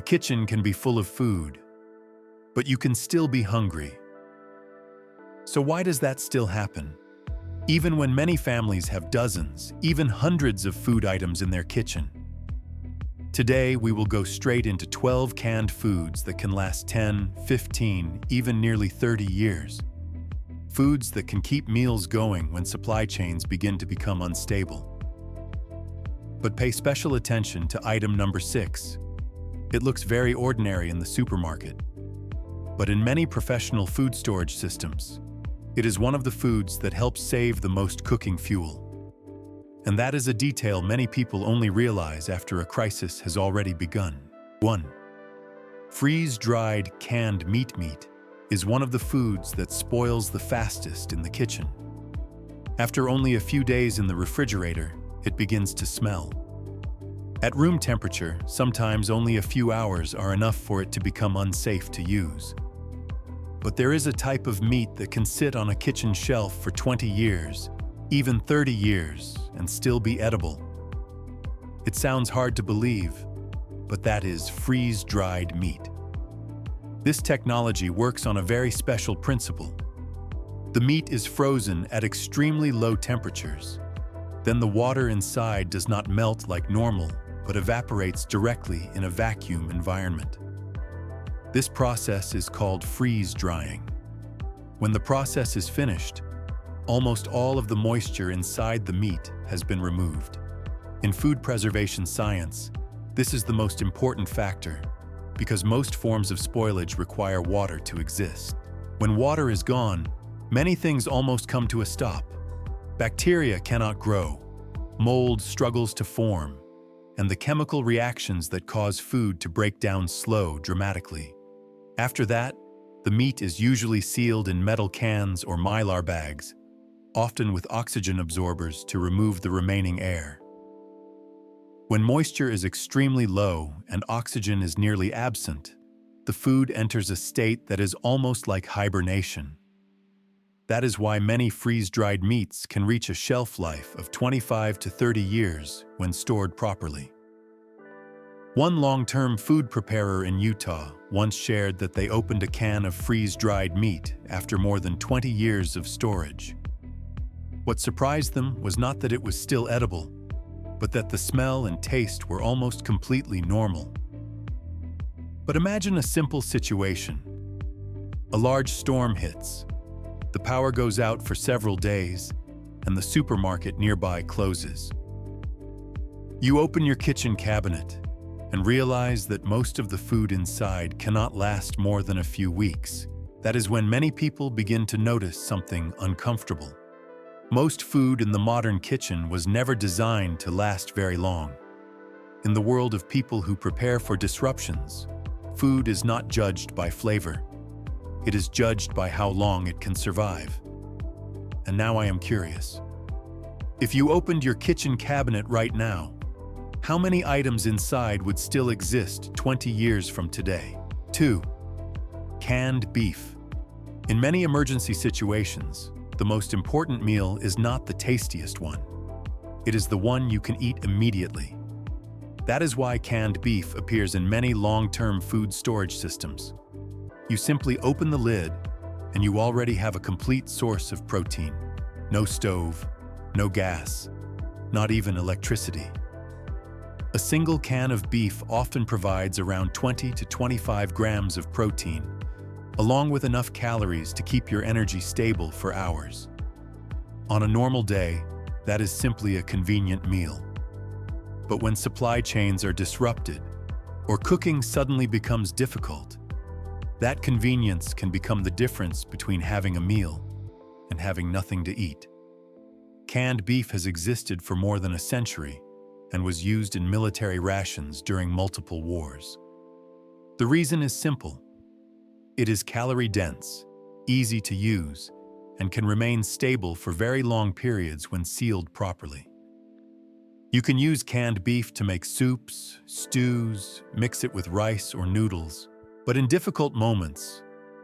A kitchen can be full of food, but you can still be hungry. So why does that still happen? Even when many families have dozens, even hundreds of food items in their kitchen. Today, we will go straight into 12 canned foods that can last 10, 15, even nearly 30 years. Foods that can keep meals going when supply chains begin to become unstable. But pay special attention to item number 6. It looks very ordinary in the supermarket, but in many professional food storage systems, it is one of the foods that helps save the most cooking fuel. And that is a detail many people only realize after a crisis has already begun. 1. Freeze-dried canned meat is one of the foods that spoils the fastest in the kitchen. After only a few days in the refrigerator, it begins to smell. At room temperature, sometimes only a few hours are enough for it to become unsafe to use. But there is a type of meat that can sit on a kitchen shelf for 20 years, even 30 years, and still be edible. It sounds hard to believe, but that is freeze-dried meat. This technology works on a very special principle. The meat is frozen at extremely low temperatures. Then the water inside does not melt like normal, but evaporates directly in a vacuum environment. This process is called freeze-drying. When the process is finished, almost all of the moisture inside the meat has been removed. In food preservation science, this is the most important factor because most forms of spoilage require water to exist. When water is gone, many things almost come to a stop. Bacteria cannot grow, mold struggles to form, and the chemical reactions that cause food to break down slow dramatically. After that, the meat is usually sealed in metal cans or mylar bags, often with oxygen absorbers to remove the remaining air. When moisture is extremely low and oxygen is nearly absent, the food enters a state that is almost like hibernation. That is why many freeze-dried meats can reach a shelf life of 25 to 30 years when stored properly. One long-term food preparer in Utah once shared that they opened a can of freeze-dried meat after more than 20 years of storage. What surprised them was not that it was still edible, but that the smell and taste were almost completely normal. But imagine a simple situation. A large storm hits. The power goes out for several days, and the supermarket nearby closes. You open your kitchen cabinet and realize that most of the food inside cannot last more than a few weeks. That is when many people begin to notice something uncomfortable. Most food in the modern kitchen was never designed to last very long. In the world of people who prepare for disruptions, food is not judged by flavor. It is judged by how long it can survive. And now I am curious. If you opened your kitchen cabinet right now, how many items inside would still exist 20 years from today? 2. Canned beef. In many emergency situations, the most important meal is not the tastiest one. It is the one you can eat immediately. That is why canned beef appears in many long-term food storage systems. You simply open the lid, and you already have a complete source of protein. No stove, no gas, not even electricity. A single can of beef often provides around 20 to 25 grams of protein, along with enough calories to keep your energy stable for hours. On a normal day, that is simply a convenient meal. But when supply chains are disrupted, or cooking suddenly becomes difficult, that convenience can become the difference between having a meal and having nothing to eat. Canned beef has existed for more than a century and was used in military rations during multiple wars. The reason is simple. It is calorie-dense, easy to use, and can remain stable for very long periods when sealed properly. You can use canned beef to make soups, stews, mix it with rice or noodles, but in difficult moments,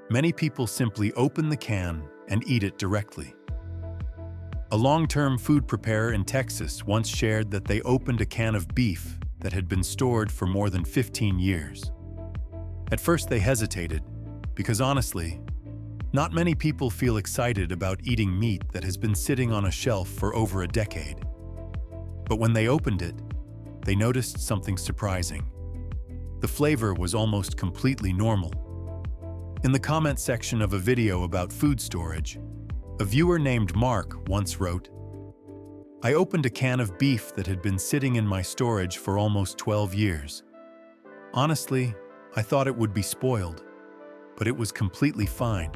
many people simply open the can and eat it directly. A long-term food preparer in Texas once shared that they opened a can of beef that had been stored for more than 15 years. At first they hesitated, because honestly, not many people feel excited about eating meat that has been sitting on a shelf for over a decade. But when they opened it, they noticed something surprising. The flavor was almost completely normal. In the comment section of a video about food storage, a viewer named Mark once wrote, "I opened a can of beef that had been sitting in my storage for almost 12 years. Honestly, I thought it would be spoiled, but it was completely fine."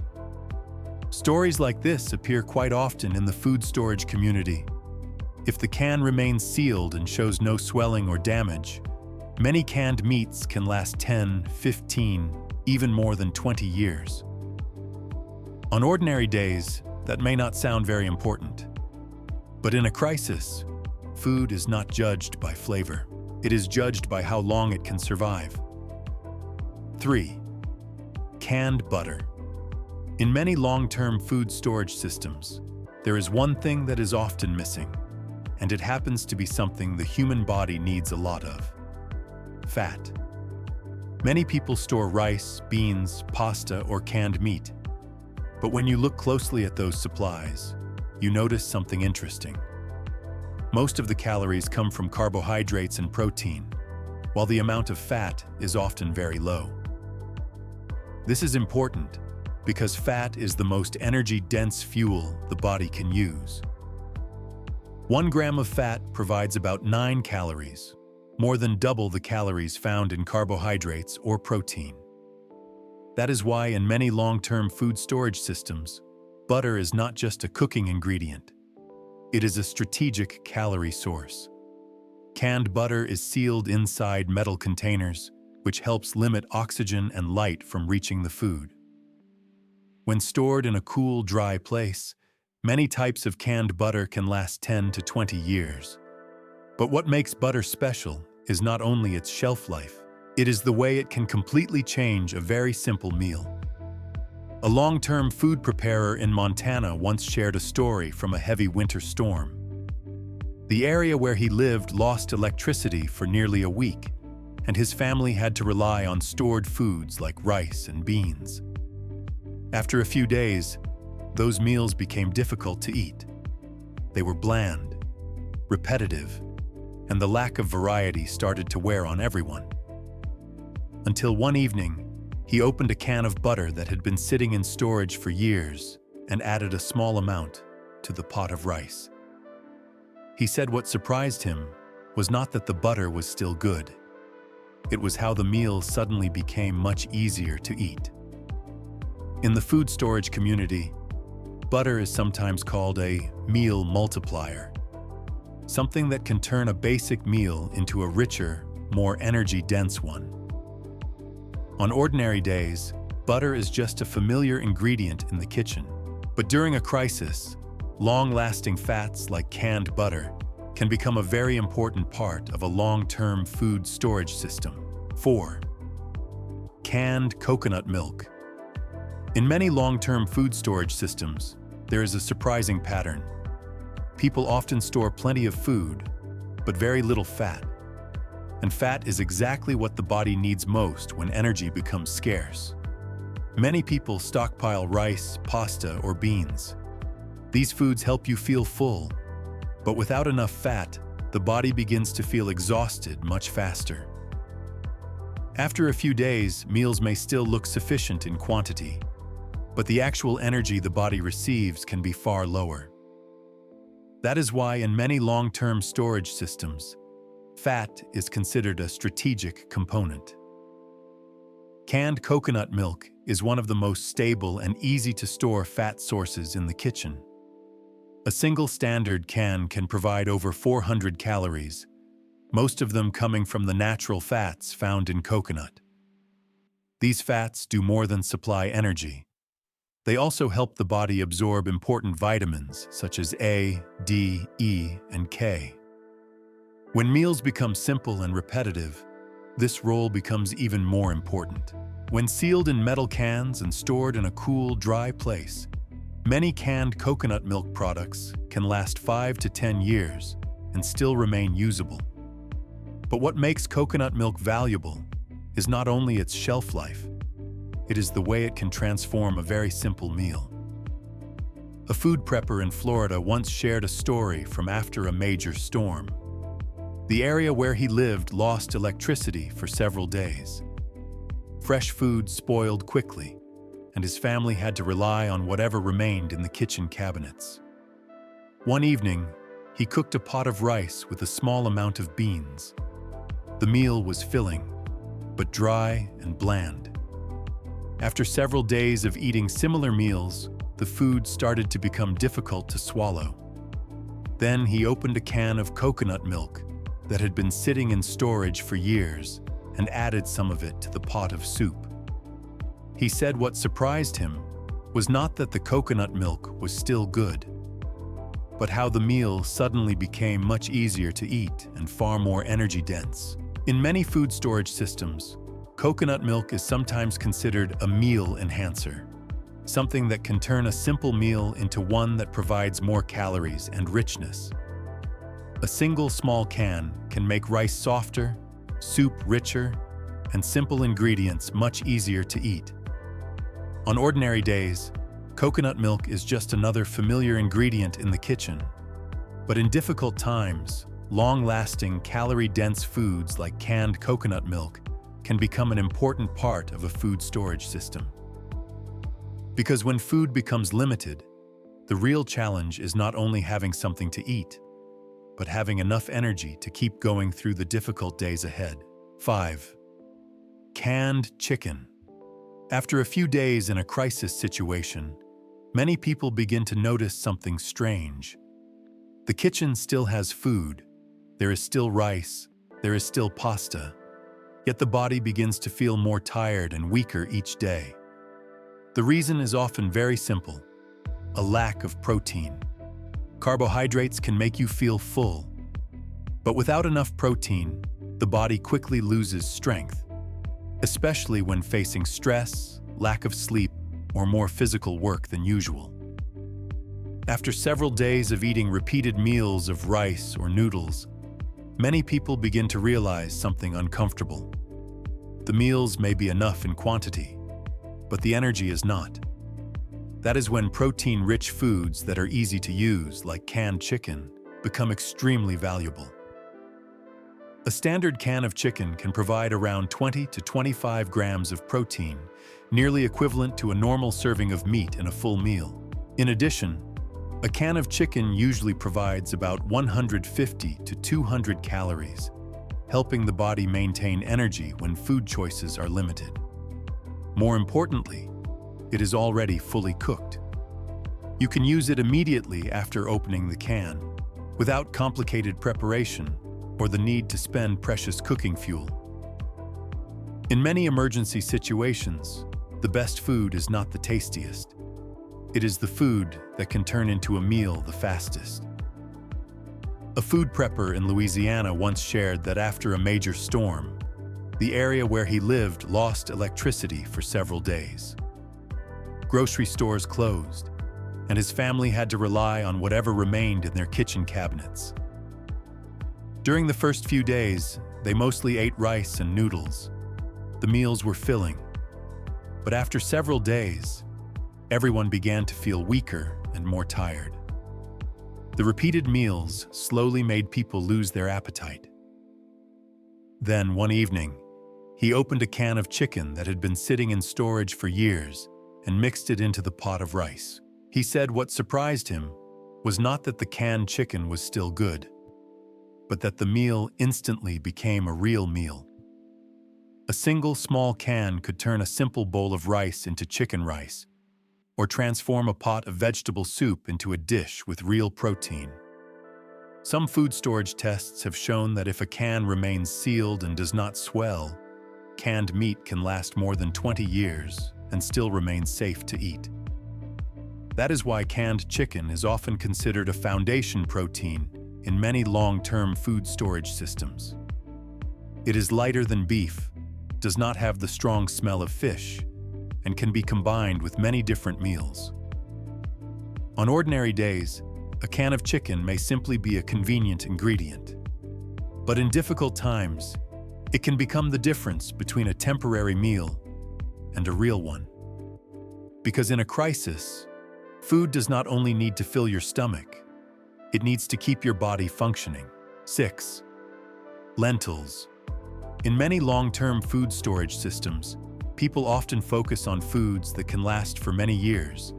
Stories like this appear quite often in the food storage community. If the can remains sealed and shows no swelling or damage, many canned meats can last 10, 15, even more than 20 years. On ordinary days, that may not sound very important. But in a crisis, food is not judged by flavor. It is judged by how long it can survive. 3. Canned butter. In many long-term food storage systems, there is one thing that is often missing, and it happens to be something the human body needs a lot of: fat. Many people store rice, beans, pasta, or canned meat. But when you look closely at those supplies, you notice something interesting. Most of the calories come from carbohydrates and protein, while the amount of fat is often very low. This is important because fat is the most energy-dense fuel the body can use. 1 gram of fat provides about 9 calories, more than double the calories found in carbohydrates or protein. That is why in many long-term food storage systems, butter is not just a cooking ingredient. It is a strategic calorie source. Canned butter is sealed inside metal containers, which helps limit oxygen and light from reaching the food. When stored in a cool, dry place, many types of canned butter can last 10 to 20 years. But what makes butter special is not only its shelf life, it is the way it can completely change a very simple meal. A long-term food preparer in Montana once shared a story from a heavy winter storm. The area where he lived lost electricity for nearly a week, and his family had to rely on stored foods like rice and beans. After a few days, those meals became difficult to eat. They were bland, repetitive, and the lack of variety started to wear on everyone. Until one evening, he opened a can of butter that had been sitting in storage for years and added a small amount to the pot of rice. He said what surprised him was not that the butter was still good. It was how the meal suddenly became much easier to eat. In the food storage community, butter is sometimes called a meal multiplier, something that can turn a basic meal into a richer, more energy-dense one. On ordinary days, butter is just a familiar ingredient in the kitchen. But during a crisis, long-lasting fats like canned butter can become a very important part of a long-term food storage system. 4. Canned coconut milk. In many long-term food storage systems, there is a surprising pattern. People often store plenty of food, but very little fat. And fat is exactly what the body needs most when energy becomes scarce. Many people stockpile rice, pasta, or beans. These foods help you feel full, but without enough fat, the body begins to feel exhausted much faster. After a few days, meals may still look sufficient in quantity, but the actual energy the body receives can be far lower. That is why in many long-term storage systems, fat is considered a strategic component. Canned coconut milk is one of the most stable and easy-to-store fat sources in the kitchen. A single standard can provide over 400 calories, most of them coming from the natural fats found in coconut. These fats do more than supply energy. They also help the body absorb important vitamins such as A, D, E, and K. When meals become simple and repetitive, this role becomes even more important. When sealed in metal cans and stored in a cool, dry place, many canned coconut milk products can last 5 to 10 years and still remain usable. But what makes coconut milk valuable is not only its shelf life, it is the way it can transform a very simple meal. A food prepper in Florida once shared a story from after a major storm. The area where he lived lost electricity for several days. Fresh food spoiled quickly, and his family had to rely on whatever remained in the kitchen cabinets. One evening, he cooked a pot of rice with a small amount of beans. The meal was filling, but dry and bland. After several days of eating similar meals, the food started to become difficult to swallow. Then he opened a can of coconut milk that had been sitting in storage for years and added some of it to the pot of soup. He said what surprised him was not that the coconut milk was still good, but how the meal suddenly became much easier to eat and far more energy-dense. In many food storage systems, coconut milk is sometimes considered a meal enhancer, something that can turn a simple meal into one that provides more calories and richness. A single small can make rice softer, soup richer, and simple ingredients much easier to eat. On ordinary days, coconut milk is just another familiar ingredient in the kitchen. But in difficult times, long-lasting, calorie-dense foods like canned coconut milk can become an important part of a food storage system. Because when food becomes limited, the real challenge is not only having something to eat, but having enough energy to keep going through the difficult days ahead. 5. Canned chicken. After a few days in a crisis situation, many people begin to notice something strange. The kitchen still has food, there is still rice, there is still pasta, yet the body begins to feel more tired and weaker each day. The reason is often very simple: a lack of protein. Carbohydrates can make you feel full, but without enough protein, the body quickly loses strength, especially when facing stress, lack of sleep, or more physical work than usual. After several days of eating repeated meals of rice or noodles, many people begin to realize something uncomfortable. The meals may be enough in quantity, but the energy is not. That is when protein-rich foods that are easy to use, like canned chicken, become extremely valuable. A standard can of chicken can provide around 20 to 25 grams of protein, nearly equivalent to a normal serving of meat in a full meal. In addition, a can of chicken usually provides about 150 to 200 calories, helping the body maintain energy when food choices are limited. More importantly, it is already fully cooked. You can use it immediately after opening the can, without complicated preparation or the need to spend precious cooking fuel. In many emergency situations, the best food is not the tastiest. It is the food that can turn into a meal the fastest. A food prepper in Louisiana once shared that after a major storm, the area where he lived lost electricity for several days. Grocery stores closed, and his family had to rely on whatever remained in their kitchen cabinets. During the first few days, they mostly ate rice and noodles. The meals were filling. But after several days, everyone began to feel weaker and more tired. The repeated meals slowly made people lose their appetite. Then, one evening, he opened a can of chicken that had been sitting in storage for years and mixed it into the pot of rice. He said what surprised him was not that the canned chicken was still good, but that the meal instantly became a real meal. A single small can could turn a simple bowl of rice into chicken rice, or transform a pot of vegetable soup into a dish with real protein. Some food storage tests have shown that if a can remains sealed and does not swell, canned meat can last more than 20 years and still remain safe to eat. That is why canned chicken is often considered a foundation protein in many long-term food storage systems. It is lighter than beef, does not have the strong smell of fish, and can be combined with many different meals. On ordinary days, a can of chicken may simply be a convenient ingredient. But in difficult times, It can become the difference between a temporary meal and a real one. Because in a crisis, food does not only need to fill your stomach, it needs to keep your body functioning. 6. Lentils. In many long-term food storage systems, people often focus on foods that can last for many years,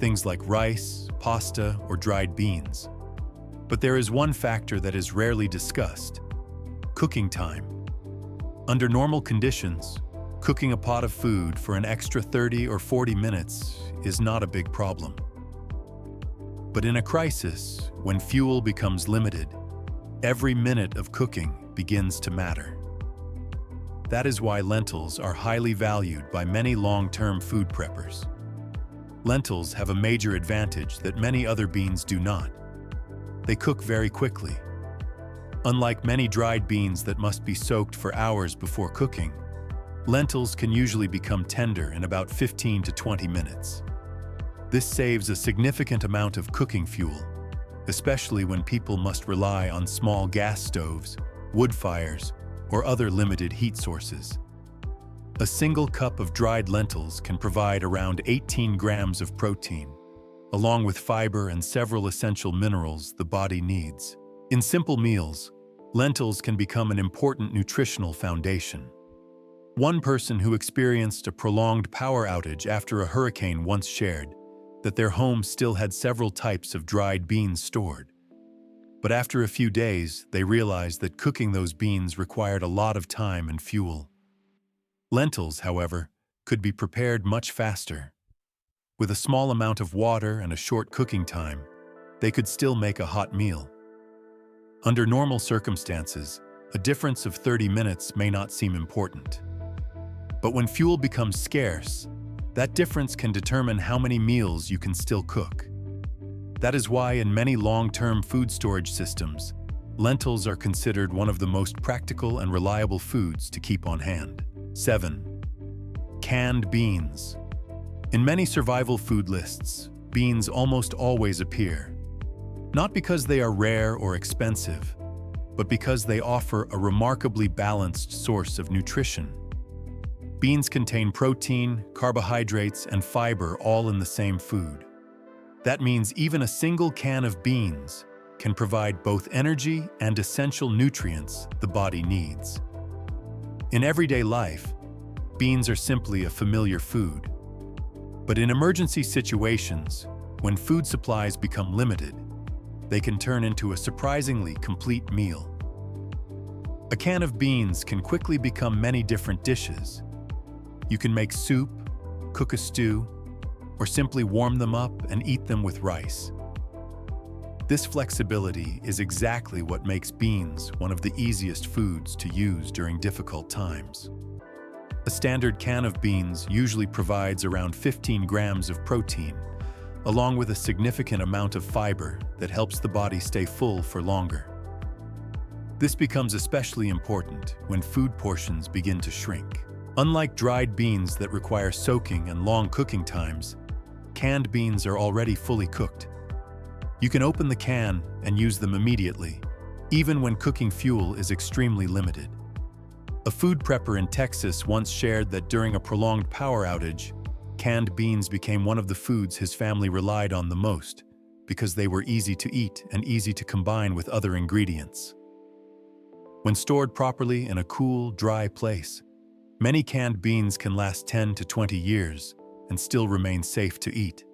things like rice, pasta, or dried beans. But there is one factor that is rarely discussed: cooking time. Under normal conditions, cooking a pot of food for an extra 30 or 40 minutes is not a big problem. But in a crisis, when fuel becomes limited, every minute of cooking begins to matter. That is why lentils are highly valued by many long-term food preppers. Lentils have a major advantage that many other beans do not. They cook very quickly. Unlike many dried beans that must be soaked for hours before cooking, lentils can usually become tender in about 15 to 20 minutes. This saves a significant amount of cooking fuel, especially when people must rely on small gas stoves, wood fires, or other limited heat sources. A single cup of dried lentils can provide around 18 grams of protein, along with fiber and several essential minerals the body needs. In simple meals, lentils can become an important nutritional foundation. One person who experienced a prolonged power outage after a hurricane once shared that their home still had several types of dried beans stored. But after a few days, they realized that cooking those beans required a lot of time and fuel. Lentils, however, could be prepared much faster. With a small amount of water and a short cooking time, they could still make a hot meal. Under normal circumstances, a difference of 30 minutes may not seem important. But when fuel becomes scarce, that difference can determine how many meals you can still cook. That is why in many long-term food storage systems, lentils are considered one of the most practical and reliable foods to keep on hand. 7. Canned beans. In many survival food lists, beans almost always appear. Not because they are rare or expensive, but because they offer a remarkably balanced source of nutrition. Beans contain protein, carbohydrates, and fiber all in the same food. That means even a single can of beans can provide both energy and essential nutrients the body needs. In everyday life, beans are simply a familiar food. But in emergency situations, when food supplies become limited, they can turn into a surprisingly complete meal. A can of beans can quickly become many different dishes. You can make soup, cook a stew, or simply warm them up and eat them with rice. This flexibility is exactly what makes beans one of the easiest foods to use during difficult times. A standard can of beans usually provides around 15 grams of protein, along with a significant amount of fiber that helps the body stay full for longer. This becomes especially important when food portions begin to shrink. Unlike dried beans that require soaking and long cooking times, canned beans are already fully cooked. You can open the can and use them immediately, even when cooking fuel is extremely limited. A food prepper in Texas once shared that during a prolonged power outage, canned beans became one of the foods his family relied on the most because they were easy to eat and easy to combine with other ingredients. When stored properly in a cool, dry place, many canned beans can last 10 to 20 years and still remain safe to eat.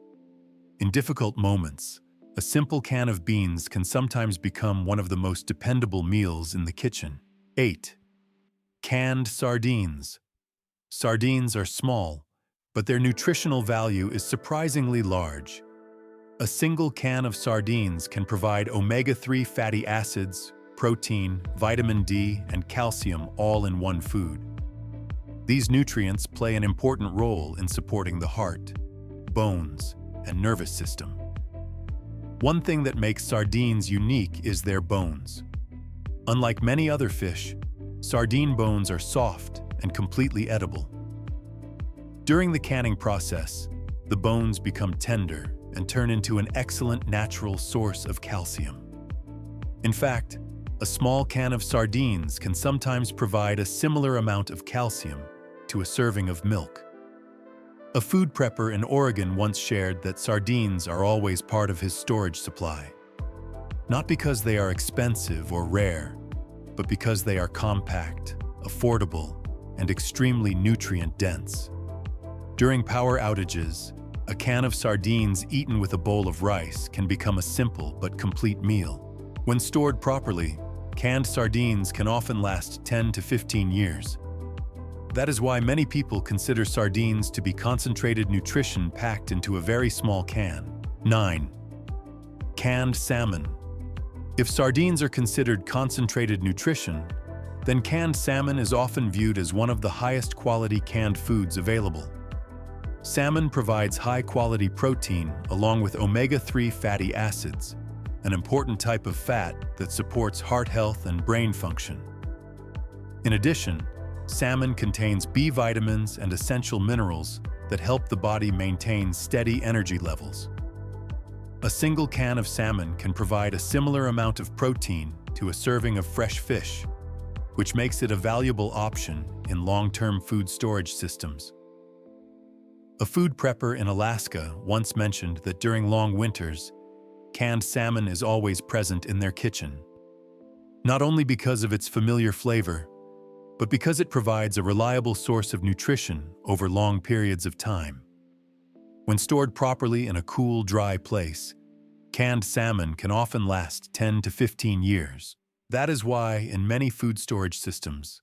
In difficult moments, a simple can of beans can sometimes become one of the most dependable meals in the kitchen. 8. Canned sardines. Sardines are small, but their nutritional value is surprisingly large. A single can of sardines can provide omega-3 fatty acids, protein, vitamin D, and calcium all in one food. These nutrients play an important role in supporting the heart, bones, and nervous system. One thing that makes sardines unique is their bones. Unlike many other fish, sardine bones are soft and completely edible. During the canning process, the bones become tender and turn into an excellent natural source of calcium. In fact, A small can of sardines can sometimes provide a similar amount of calcium to a serving of milk. A food prepper in Oregon once shared that sardines are always part of his storage supply. Not because they are expensive or rare, but because they are compact, affordable, and extremely nutrient-dense. During power outages, a can of sardines eaten with a bowl of rice can become a simple but complete meal. When stored properly, canned sardines can often last 10 to 15 years. That is why many people consider sardines to be concentrated nutrition packed into a very small can. 9. Canned salmon. If sardines are considered concentrated nutrition, then canned salmon is often viewed as one of the highest quality canned foods available. Salmon provides high-quality protein along with omega-3 fatty acids, an important type of fat that supports heart health and brain function. In addition, salmon contains B vitamins and essential minerals that help the body maintain steady energy levels. A single can of salmon can provide a similar amount of protein to a serving of fresh fish, which makes it a valuable option in long-term food storage systems. A food prepper in Alaska once mentioned that during long winters, canned salmon is always present in their kitchen. Not only because of its familiar flavor, but because it provides a reliable source of nutrition over long periods of time. When stored properly in a cool, dry place, canned salmon can often last 10 to 15 years. That is why, in many food storage systems,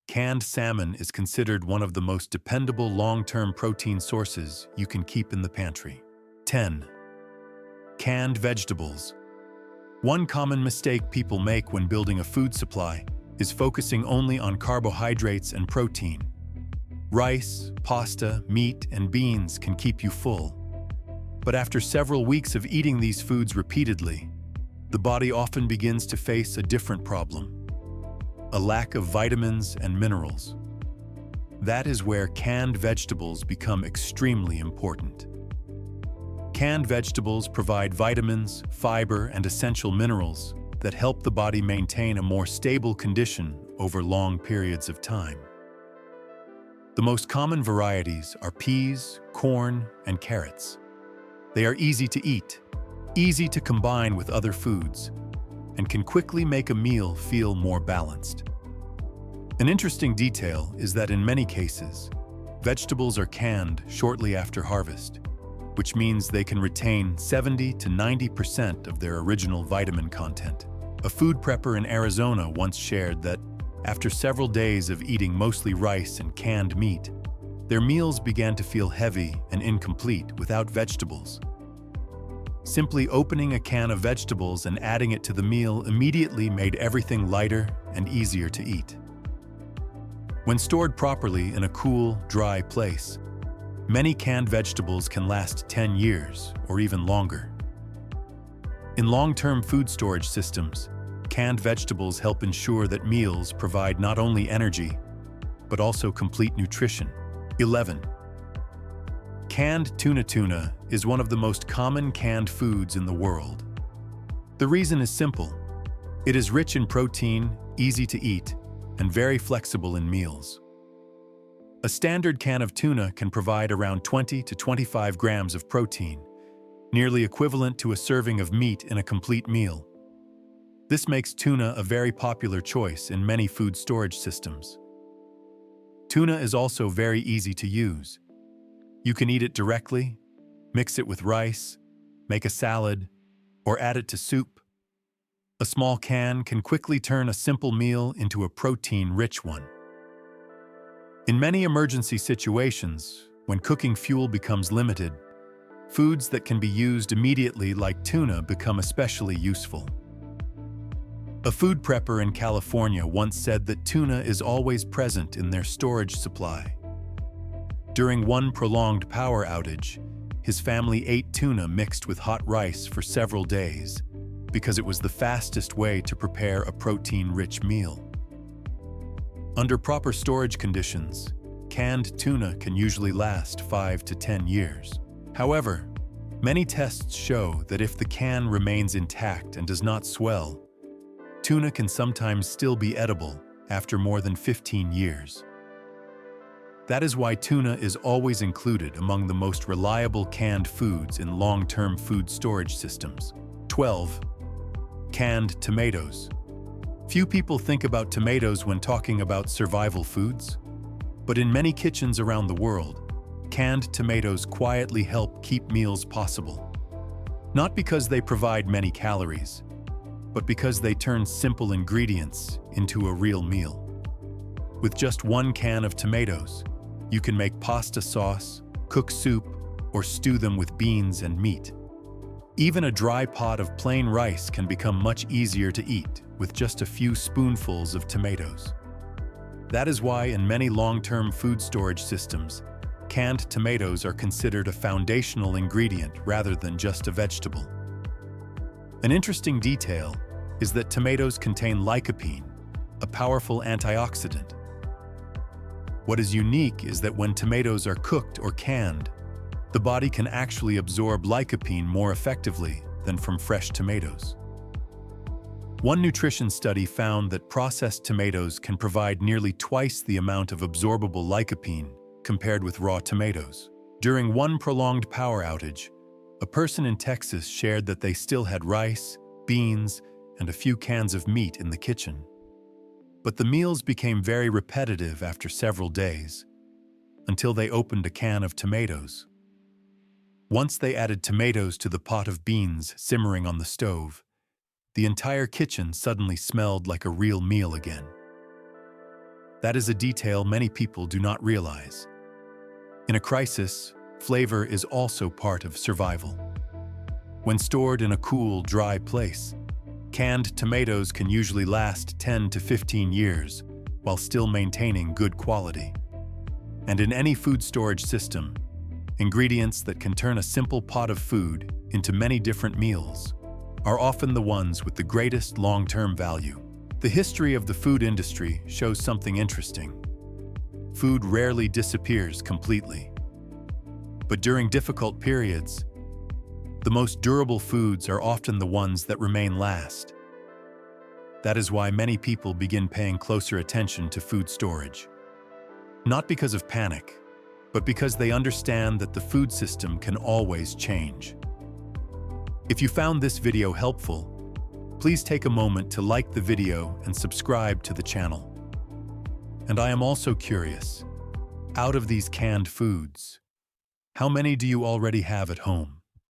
canned salmon is considered one of the most dependable long-term protein sources you can keep in the pantry. 10. Canned vegetables. One common mistake people make when building a food supply is focusing only on carbohydrates and protein. Rice, pasta, meat, and beans can keep you full. But after several weeks of eating these foods repeatedly, the body often begins to face a different problem: a lack of vitamins and minerals. That is where canned vegetables become extremely important. Canned vegetables provide vitamins, fiber, and essential minerals that help the body maintain a more stable condition over long periods of time. The most common varieties are peas, corn, and carrots. They are easy to eat, easy to combine with other foods, and can quickly make a meal feel more balanced. An interesting detail is that in many cases, vegetables are canned shortly after harvest, which means they can retain 70 to 90% of their original vitamin content. A food prepper in Arizona once shared that after several days of eating mostly rice and canned meat, their meals began to feel heavy and incomplete without vegetables. Simply opening a can of vegetables and adding it to the meal immediately made everything lighter and easier to eat. When stored properly in a cool, dry place, many canned vegetables can last 10 years or even longer. In long-term food storage systems, canned vegetables help ensure that meals provide not only energy, but also complete nutrition. 11. Canned tuna. Tuna is one of the most common canned foods in the world. The reason is simple. It is rich in protein, easy to eat, and very flexible in meals. A standard can of tuna can provide around 20 to 25 grams of protein, nearly equivalent to a serving of meat in a complete meal. This makes tuna a very popular choice in many food storage systems. Tuna is also very easy to use. You can eat it directly, mix it with rice, make a salad, or add it to soup. A small can can quickly turn a simple meal into a protein-rich one. In many emergency situations, when cooking fuel becomes limited, foods that can be used immediately like tuna become especially useful. A food prepper in California once said that tuna is always present in their storage supply. During one prolonged power outage, his family ate tuna mixed with hot rice for several days because it was the fastest way to prepare a protein-rich meal. Under proper storage conditions, canned tuna can usually last 5 to 10 years. However, many tests show that if the can remains intact and does not swell, Tuna can sometimes still be edible after more than 15 years. That is why tuna is always included among the most reliable canned foods in long-term food storage systems. 12. Canned tomatoes. Few people think about tomatoes when talking about survival foods, but in many kitchens around the world, canned tomatoes quietly help keep meals possible. Not because they provide many calories, but because they turn simple ingredients into a real meal. With just one can of tomatoes, you can make pasta sauce, cook soup, or stew them with beans and meat. Even a dry pot of plain rice can become much easier to eat with just a few spoonfuls of tomatoes. That is why in many long-term food storage systems, canned tomatoes are considered a foundational ingredient rather than just a vegetable. An interesting detail is that tomatoes contain lycopene, a powerful antioxidant. What is unique is that when tomatoes are cooked or canned, the body can actually absorb lycopene more effectively than from fresh tomatoes. One nutrition study found that processed tomatoes can provide nearly twice the amount of absorbable lycopene compared with raw tomatoes. During one prolonged power outage, a person in Texas shared that they still had rice, beans, and a few cans of meat in the kitchen. But the meals became very repetitive after several days, until they opened a can of tomatoes. Once they added tomatoes to the pot of beans simmering on the stove, the entire kitchen suddenly smelled like a real meal again. That is a detail many people do not realize. In a crisis, flavor is also part of survival. When stored in a cool, dry place, canned tomatoes can usually last 10 to 15 years while still maintaining good quality. And in any food storage system, ingredients that can turn a simple pot of food into many different meals are often the ones with the greatest long-term value. The history of the food industry shows something interesting. Food rarely disappears completely. But during difficult periods, the most durable foods are often the ones that remain last. That is why many people begin paying closer attention to food storage. Not because of panic, but because they understand that the food system can always change. If you found this video helpful, please take a moment to like the video and subscribe to the channel. And I am also curious, out of these canned foods, how many do you already have at home?